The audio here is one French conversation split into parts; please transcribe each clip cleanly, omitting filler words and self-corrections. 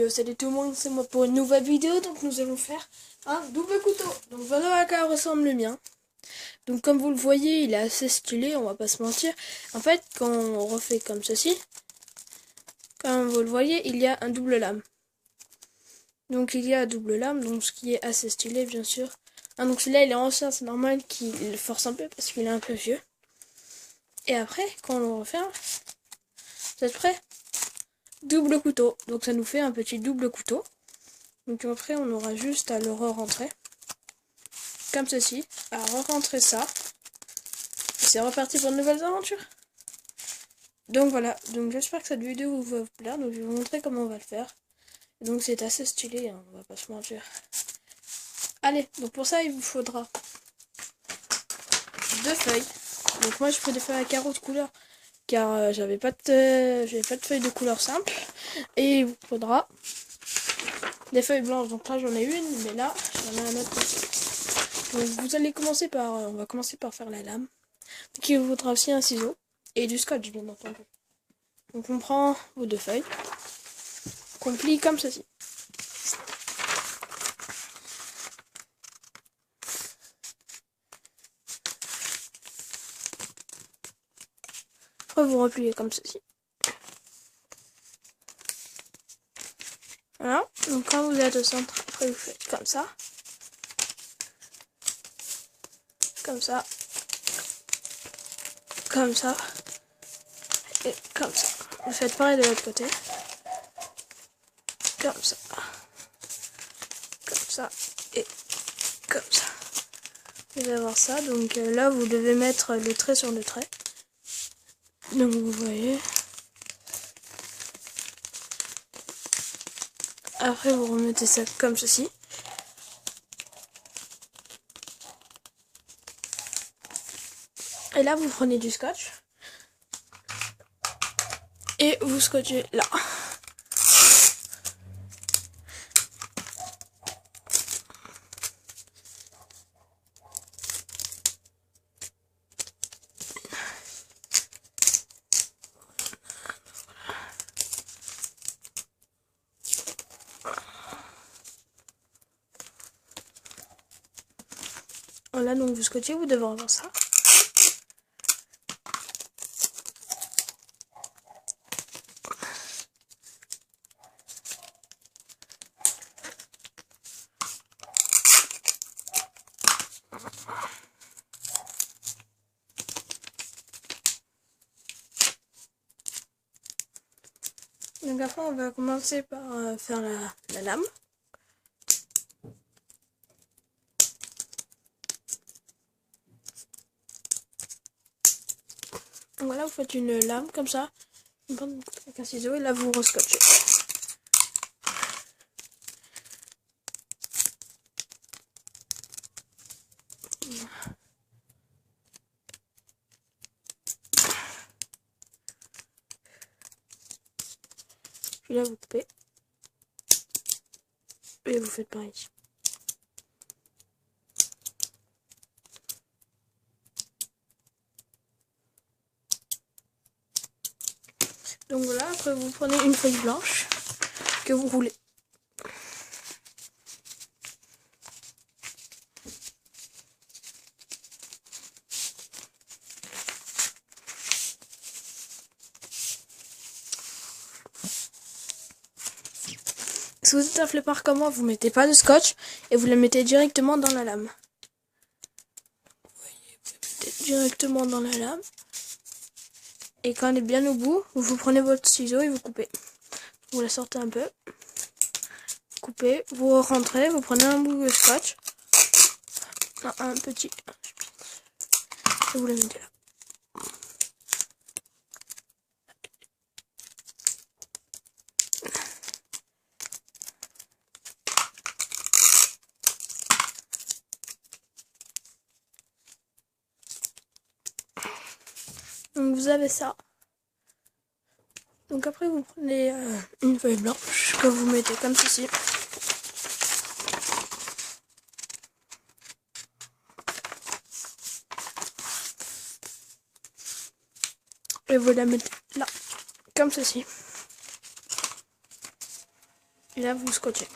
Salut tout le monde, c'est moi pour une nouvelle vidéo. Donc nous allons faire un double couteau. Donc voilà à quoi ressemble le mien. Donc comme vous le voyez, il est assez stylé, on va pas se mentir. En fait, quand on refait comme ceci, comme vous le voyez, il y a un double lame. Donc il y a un double lame, donc ce qui est assez stylé bien sûr. Ah, donc celui-là il est ancien, c'est normal qu'il force un peu parce qu'il est un peu vieux. Et après, quand on le referme, vous êtes prêts? Double couteau. Donc ça nous fait un petit double couteau. Donc après on aura juste à le re-rentrer. Comme ceci. À re-rentrer ça. C'est reparti pour de nouvelles aventures. Donc voilà. Donc j'espère que cette vidéo va vous plaire. Donc je vais vous montrer comment on va le faire. Et donc c'est assez stylé, hein, on va pas se mentir. Allez, donc pour ça il vous faudra 2 feuilles. Donc moi je fais des feuilles à carreaux de couleur. Car j'avais pas de feuilles de couleur simple. Et il vous faudra des feuilles blanches. Donc là j'en ai une, mais là j'en ai un autre côté. Donc vous allez commencer par, on va commencer par faire la lame. Donc il vous faudra aussi un ciseau et du scotch bien entendu. Donc on prend vos 2 feuilles, qu'on plie comme ceci. Après vous repliez comme ceci. Voilà, donc quand vous êtes au centre, après vous faites comme ça. Comme ça. Comme ça. Et comme ça. Vous faites pareil de l'autre côté. Comme ça. Comme ça. Et comme ça. Vous allez avoir ça. Donc là, vous devez mettre le trait sur le trait. Donc vous voyez. Après, vous remettez ça comme ceci. Et là, vous prenez du scotch. Et vous scotchez là. Voilà, donc vous scotchez, vous devez avoir ça. Donc après, on va commencer par faire la lame. Donc voilà, vous faites une lame comme ça, avec un ciseau, et là vous rescotchez. Puis là vous coupez. Et vous faites pareil. Donc voilà, après vous prenez une feuille blanche que vous roulez. Si vous êtes un flemmard comme moi, vous mettez pas de scotch et vous le mettez directement dans la lame. Vous voyez, vous mettez directement dans la lame. Et quand elle est bien au bout, vous prenez votre ciseau et vous coupez. Vous la sortez un peu. Coupez, vous rentrez, vous prenez un bout de scotch. Un petit. Et vous le mettez là. Donc vous avez ça. Donc après vous prenez une feuille blanche que vous mettez comme ceci. Et vous la mettez là, comme ceci. Et là, vous scotchez.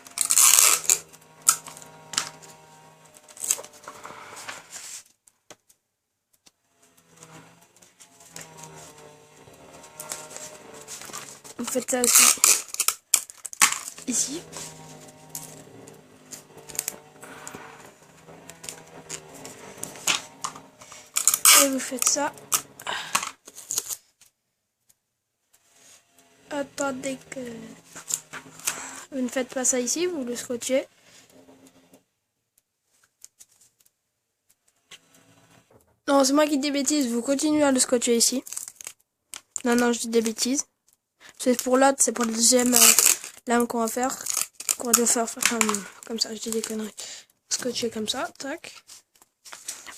Vous faites ça aussi. Ici. Et vous faites ça. Attendez que... Vous ne faites pas ça ici, vous le scotchez. Non, c'est moi qui dis des bêtises, vous continuez à le scotcher ici. Non, je dis des bêtises. C'est pour l'autre, c'est pour le deuxième lame qu'on va faire. Qu'on va faire comme ça, je dis des conneries. Scotcher comme ça, tac.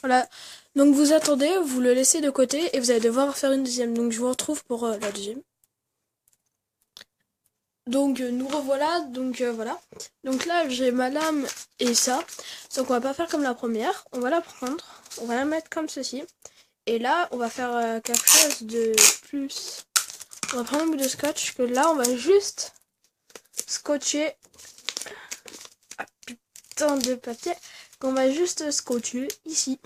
Voilà. Donc vous attendez, vous le laissez de côté et vous allez devoir faire une deuxième. Donc je vous retrouve pour la deuxième. Donc nous revoilà, donc voilà. Donc là j'ai ma lame et ça. Donc on va pas faire comme la première. On va la prendre, on va la mettre comme ceci. Et là on va faire quelque chose de plus. On va prendre un bout de scotch que là on va juste scotcher. Ah putain de papier. Qu'on va juste scotcher ici.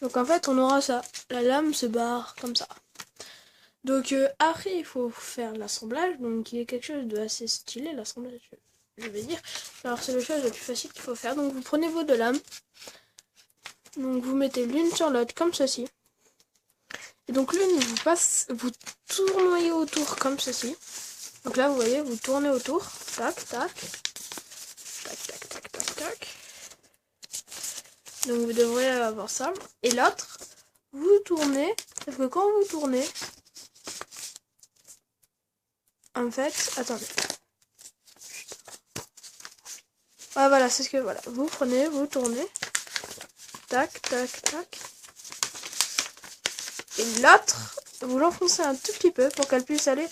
Donc en fait on aura ça. La lame se barre comme ça. Donc après il faut faire l'assemblage, donc il y a quelque chose de assez stylé, l'assemblage je vais dire. Alors c'est la chose la plus facile qu'il faut faire, donc vous prenez vos deux lames, donc vous mettez l'une sur l'autre comme ceci. Et donc l'une vous tournoyez autour comme ceci. Donc là vous voyez, vous tournez autour, tac, tac, tac, tac, tac, tac, tac. Donc vous devrez avoir ça. Et l'autre, vous tournez, parce que quand vous tournez, en fait, attendez. Ah voilà, c'est ce que voilà. Vous prenez, vous tournez. Tac, tac, tac. Et l'autre, vous l'enfoncez un tout petit peu pour qu'elle puisse aller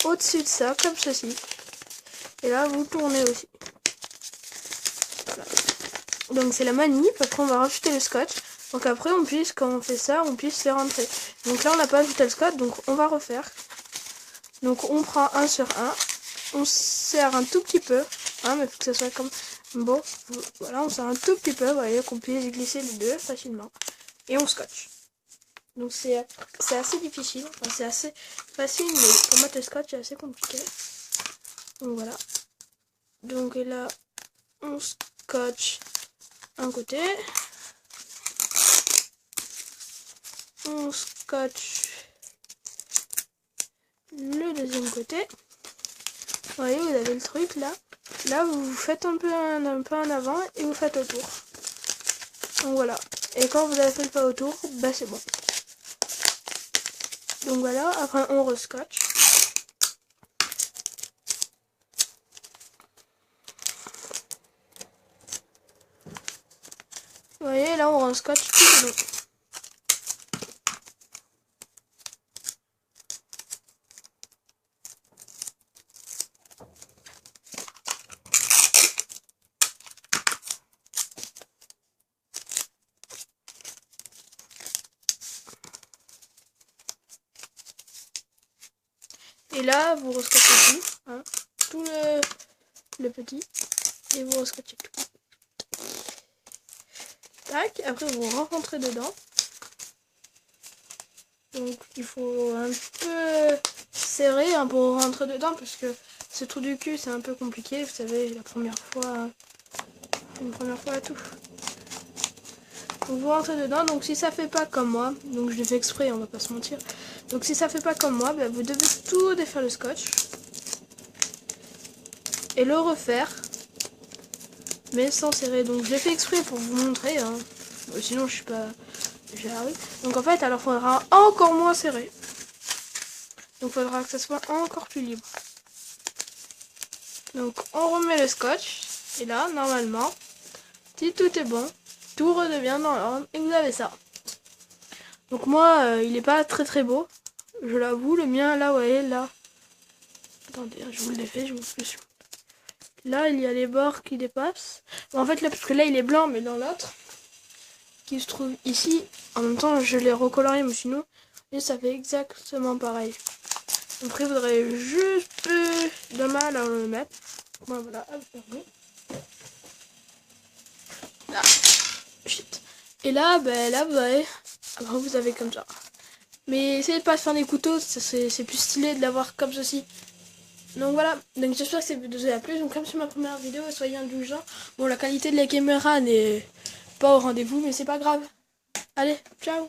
au-dessus de ça, comme ceci. Et là, vous tournez aussi. Voilà. Donc c'est la manip. Après, on va rajouter le scotch. Donc après, quand on fait ça, on puisse les rentrer. Donc là, on n'a pas ajouté le scotch, donc on va refaire. Donc on prend un sur un, on serre un tout petit peu, hein, mais il faut que ça soit comme bon, voilà, on serre un tout petit peu, vous voyez, qu'on puisse glisser les deux facilement, et on scotche. Donc c'est assez difficile, enfin c'est assez facile, mais pour mettre le scotch c'est assez compliqué. Donc voilà, donc là on scotche un côté, on scotche le deuxième côté. Vous voyez, vous avez le truc là. Là, vous faites un peu en avant et vous faites autour. Donc voilà. Et quand vous avez fait le pas autour, bah c'est bon. Donc voilà, après on rescotche. Vous voyez, là on rescotche tout le long. Et là, vous rescotchez tout, hein, tout le petit, et vous rescotchez tout. Tac, après vous rentrez dedans. Donc il faut un peu serrer hein, pour rentrer dedans, parce que ce trou du cul c'est un peu compliqué, vous savez, la première fois, à tout. Donc vous rentrez dedans, donc si ça fait pas comme moi, donc je l'ai fait exprès, on va pas se mentir. Donc si ça fait pas comme moi, bah, vous devez tout défaire le scotch. Et le refaire. Mais sans serrer. Donc je l'ai fait exprès pour vous montrer. Hein. Sinon je suis pas... j'arrive. Donc en fait, alors il faudra encore moins serré. Donc il faudra que ça soit encore plus libre. Donc on remet le scotch. Et là, normalement, si tout est bon, tout redevient dans l'ordre et vous avez ça. Donc moi, il est pas très très beau. Je l'avoue, le mien, là, vous voyez, là. Attendez, je vous l'ai fait, je vous le fais. Là, il y a les bords qui dépassent. Bon, en fait, là, parce que là, il est blanc, mais dans l'autre, qui se trouve ici, en même temps, je l'ai recoloré, mais sinon, et ça fait exactement pareil. Après, il faudrait juste peu bien mal à le mettre. Bon, voilà, hop, fermé. Là. Shit. Et là, ben là, après, vous avez comme ça. Mais essayez de pas se faire des couteaux, c'est plus stylé de l'avoir comme ceci. Donc voilà, donc j'espère que cette vidéo vous a plu. Donc comme c'est ma première vidéo, soyez indulgents. Bon, la qualité de la caméra n'est pas au rendez-vous, mais c'est pas grave. Allez, ciao.